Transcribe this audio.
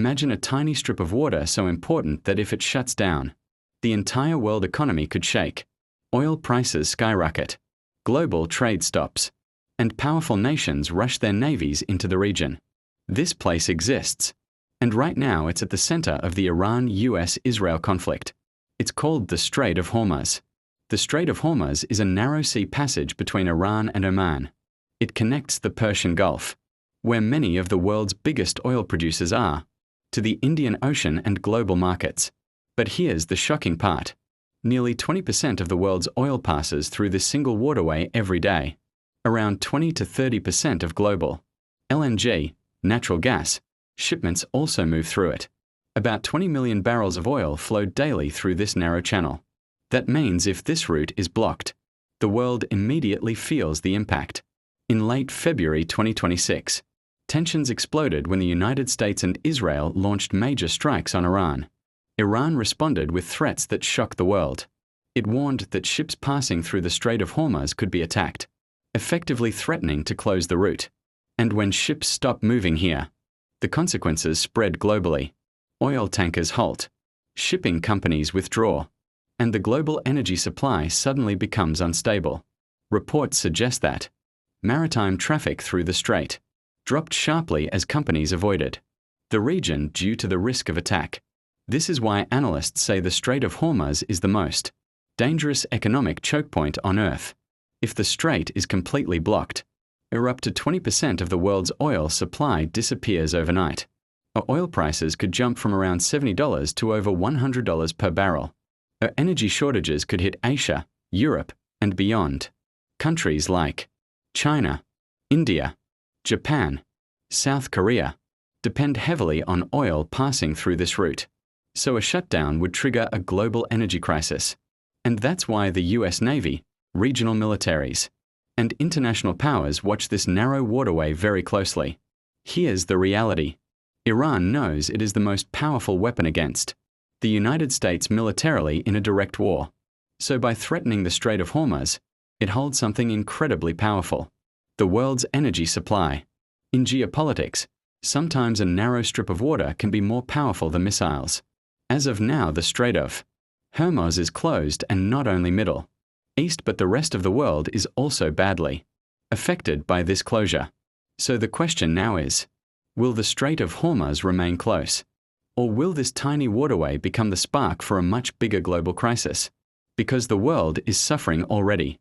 Imagine a tiny strip of water so important that if it shuts down, the entire world economy could shake. Oil prices skyrocket, global trade stops, and powerful nations rush their navies into the region. This place exists, and right now it's at the center of the Iran-US-Israel conflict. It's called the Strait of Hormuz. The Strait of Hormuz is a narrow sea passage between Iran and Oman. It connects the Persian Gulf, where many of the world's biggest oil producers are, to the Indian Ocean and global markets. But here's the shocking part. Nearly 20% of the world's oil passes through this single waterway every day. Around 20 to 30% of global LNG, natural gas, shipments also move through it. About 20 million barrels of oil flow daily through this narrow channel. That means if this route is blocked, the world immediately feels the impact. In late February 2026, tensions exploded when the United States and Israel launched major strikes on Iran. Iran responded with threats that shocked the world. It warned that ships passing through the Strait of Hormuz could be attacked, effectively threatening to close the route. And when ships stop moving here, the consequences spread globally. Oil tankers halt, shipping companies withdraw, and the global energy supply suddenly becomes unstable. Reports suggest that maritime traffic through the strait dropped sharply as companies avoided the region due to the risk of attack. This is why analysts say the Strait of Hormuz is the most dangerous economic choke point on Earth. If the strait is completely blocked, up to 20% of the world's oil supply disappears overnight. Oil prices could jump from around $70 to over $100 per barrel. Energy shortages could hit Asia, Europe, and beyond. Countries like China, India, Japan, South Korea depend heavily on oil passing through this route. So a shutdown would trigger a global energy crisis. And that's why the US Navy, regional militaries, and international powers watch this narrow waterway very closely. Here's the reality. Iran knows it is the most powerful weapon against the United States militarily in a direct war. So by threatening the Strait of Hormuz, it holds something incredibly powerful: the world's energy supply. In geopolitics, sometimes a narrow strip of water can be more powerful than missiles. As of now, the Strait of Hormuz is closed, and not only Middle East but the rest of the world is also badly affected by this closure. So the question now is, will the Strait of Hormuz remain close? Or will this tiny waterway become the spark for a much bigger global crisis? Because the world is suffering already.